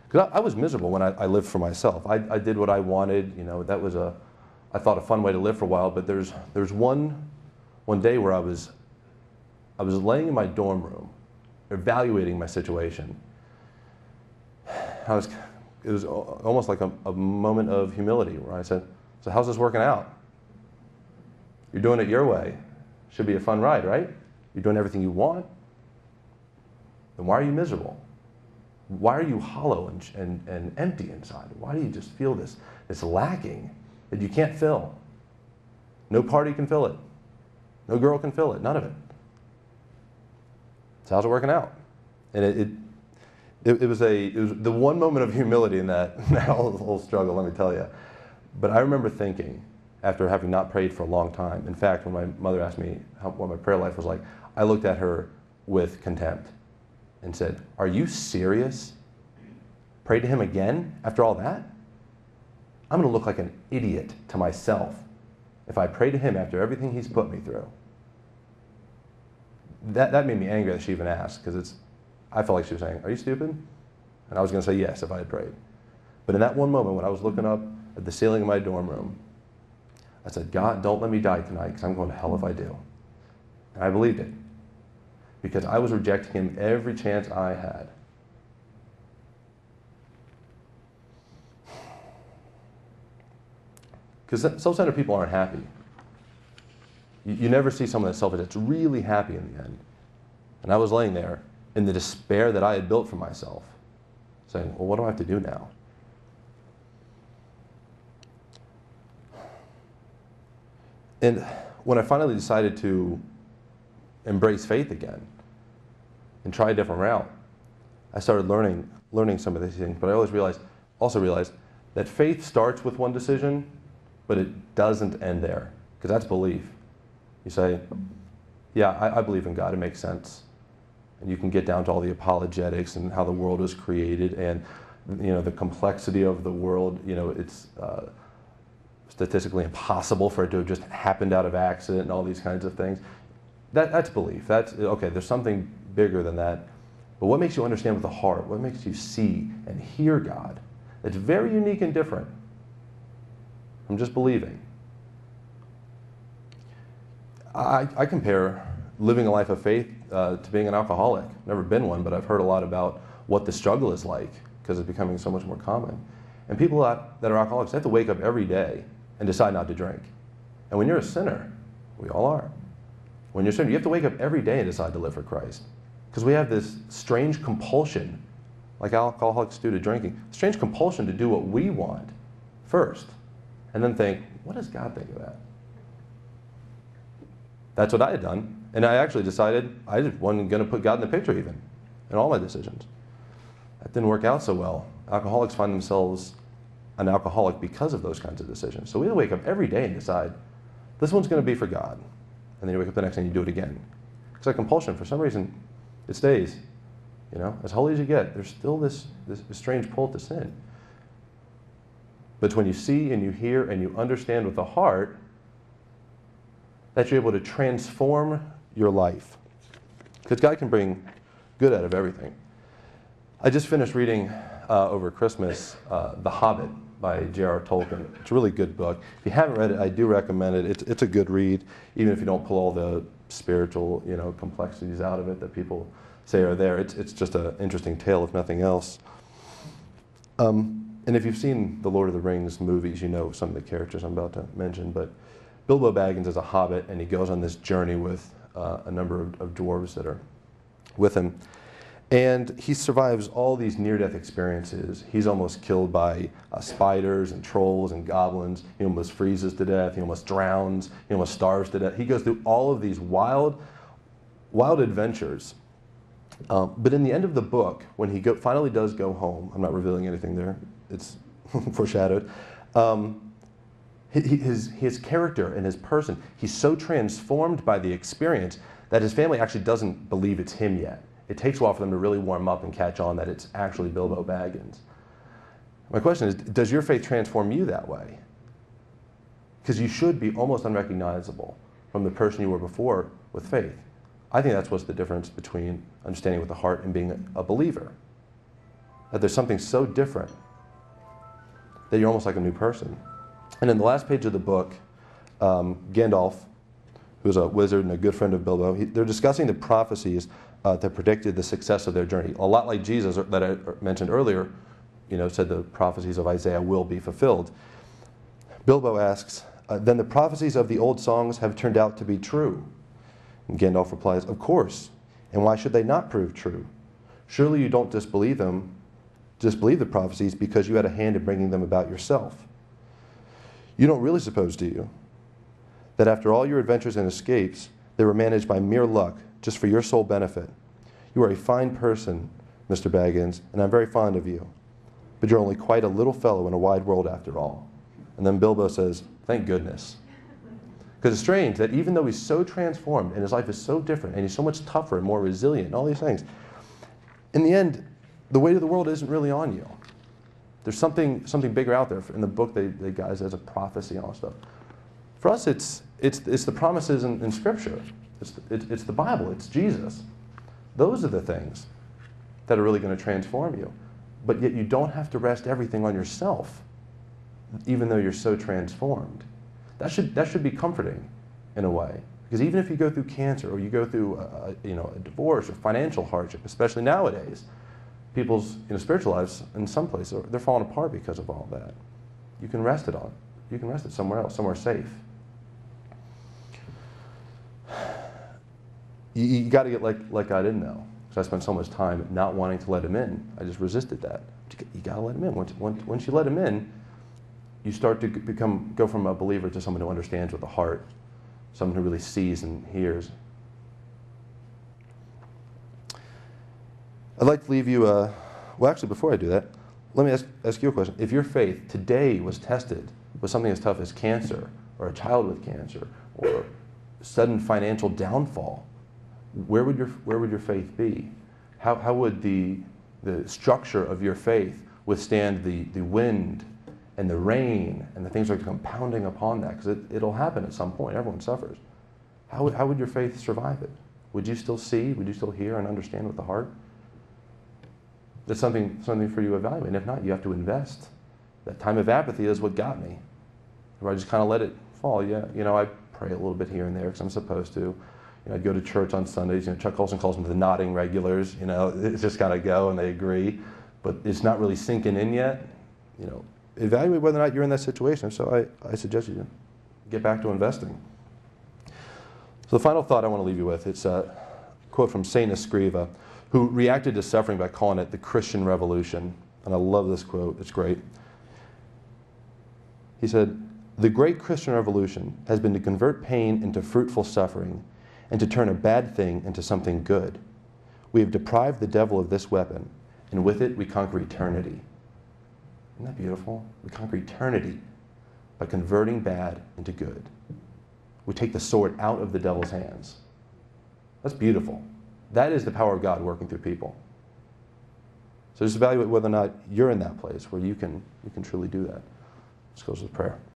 Because I was miserable when I lived for myself. I did what I wanted. That was I thought, a fun way to live for a while. But there's one day where I was laying in my dorm room, evaluating my situation. It was almost like a moment of humility where I said, so how's this working out? You're doing it your way. Should be a fun ride, right? You're doing everything you want. Then why are you miserable? Why are you hollow and empty inside? Why do you just feel this lacking that you can't fill? No party can fill it. No girl can fill it. None of it. So how's it working out? And it was the one moment of humility in that whole struggle, let me tell you. But I remember thinking, after having not prayed for a long time, in fact, when my mother asked me what my prayer life was like, I looked at her with contempt and said, are you serious? Pray to him again after all that? I'm going to look like an idiot to myself if I pray to him after everything he's put me through. That made me angry that she even asked, because I felt like she was saying, are you stupid? And I was going to say yes if I had prayed. But in that one moment when I was looking up at the ceiling of my dorm room, I said, God, don't let me die tonight, because I'm going to hell if I do. And I believed it, because I was rejecting him every chance I had. Because self-centered people aren't happy. You never see someone that's selfish that's really happy in the end. And I was laying there in the despair that I had built for myself, saying, well, what do I have to do now? And when I finally decided to embrace faith again and try a different route, I started learning some of these things. But I also realized that faith starts with one decision, but it doesn't end there, because that's belief. You say, yeah, I believe in God, it makes sense. And you can get down to all the apologetics and how the world was created and the complexity of the world. It's statistically impossible for it to have just happened out of accident and all these kinds of things. That's belief. That's okay, there's something bigger than that. But what makes you understand with the heart? What makes you see and hear God? It's very unique and different from just believing. I compare living a life of faith to being an alcoholic. Never been one, but I've heard a lot about what the struggle is like, because it's becoming so much more common. And people that are alcoholics, they have to wake up every day and decide not to drink. And when you're a sinner, we all are. When you're a sinner, you have to wake up every day and decide to live for Christ. Because we have this strange compulsion, like alcoholics do to drinking, strange compulsion to do what we want first, and then think, what does God think of that? That's what I had done. And I actually decided I just wasn't going to put God in the picture even in all my decisions. That didn't work out so well. Alcoholics find themselves an alcoholic because of those kinds of decisions. So we have to wake up every day and decide, this one's going to be for God. And then you wake up the next day and you do it again. Because that compulsion, for some reason, it stays. As holy as you get, there's still this strange pull to sin. But when you see and you hear and you understand with the heart, that you're able to transform your life. Because God can bring good out of everything. I just finished reading over Christmas The Hobbit by J.R.R. Tolkien. It's a really good book. If you haven't read it, I do recommend it. It's a good read, even if you don't pull all the spiritual complexities out of it that people say are there. It's just an interesting tale, if nothing else. And if you've seen the Lord of the Rings movies, you know some of the characters I'm about to mention. But Bilbo Baggins is a hobbit, and he goes on this journey with a number of dwarves that are with him. And he survives all these near-death experiences. He's almost killed by spiders and trolls and goblins. He almost freezes to death. He almost drowns. He almost starves to death. He goes through all of these wild adventures. But in the end of the book, when he finally does go home, I'm not revealing anything there. It's foreshadowed. His character and his person, he's so transformed by the experience that his family actually doesn't believe it's him yet. It takes a while for them to really warm up and catch on that it's actually Bilbo Baggins. My question is, does your faith transform you that way? Because you should be almost unrecognizable from the person you were before with faith. I think that's what's the difference between understanding with the heart and being a believer. that there's something so different that you're almost like a new person. And in the last page of the book, Gandalf, who's a wizard and a good friend of Bilbo, they're discussing the prophecies that predicted the success of their journey. A lot like Jesus that I mentioned earlier, said the prophecies of Isaiah will be fulfilled. Bilbo asks, then the prophecies of the old songs have turned out to be true? And Gandalf replies, of course. And why should they not prove true? Surely you don't disbelieve the prophecies because you had a hand in bringing them about yourself. You don't really suppose, do you, that after all your adventures and escapes, they were managed by mere luck, just for your sole benefit? You are a fine person, Mr. Baggins, and I'm very fond of you. But you're only quite a little fellow in a wide world after all. And then Bilbo says, thank goodness. Because it's strange that even though he's so transformed and his life is so different and he's so much tougher and more resilient and all these things, in the end, the weight of the world isn't really on you. There's something bigger out there. In the book, they got it as a prophecy and all that stuff. For us, it's the promises in Scripture. It's the Bible. It's Jesus. Those are the things that are really going to transform you. But yet you don't have to rest everything on yourself, even though you're so transformed. That should be comforting in a way. Because even if you go through cancer or you go through a divorce or financial hardship, especially nowadays, people's spiritual lives in some places they're falling apart because of all that. You can rest it on. You can rest it somewhere else, somewhere safe. You got to get like God in though, because I spent so much time not wanting to let him in. I just resisted that. You got to let him in. Once you let him in, you start to go from a believer to someone who understands with the heart, someone who really sees and hears. I'd like to leave you, well actually before I do that, let me ask you a question. If your faith today was tested with something as tough as cancer, or a child with cancer, or sudden financial downfall, where would your faith be? How would the structure of your faith withstand the wind and the rain and the things that are compounding upon that? Because it'll happen at some point. Everyone suffers. How would your faith survive it? Would you still see? Would you still hear and understand with the heart? That's something for you to evaluate. And if not, you have to invest. That time of apathy is what got me. Where I just kind of let it fall. Yeah, I pray a little bit here and there because I'm supposed to. I'd go to church on Sundays. Chuck Colson calls them the nodding regulars. It's just got to go and they agree. But it's not really sinking in yet. Evaluate whether or not you're in that situation. So I suggest you get back to investing. So the final thought I want to leave you with, it's a quote from Saint Escriva, who reacted to suffering by calling it the Christian Revolution. And I love this quote. It's great. He said, "The great Christian revolution has been to convert pain into fruitful suffering and to turn a bad thing into something good. We have deprived the devil of this weapon, and with it we conquer eternity." Isn't that beautiful? We conquer eternity by converting bad into good. We take the sword out of the devil's hands. That's beautiful. That is the power of God working through people. So just evaluate whether or not you're in that place where you can truly do that. Let's close with prayer.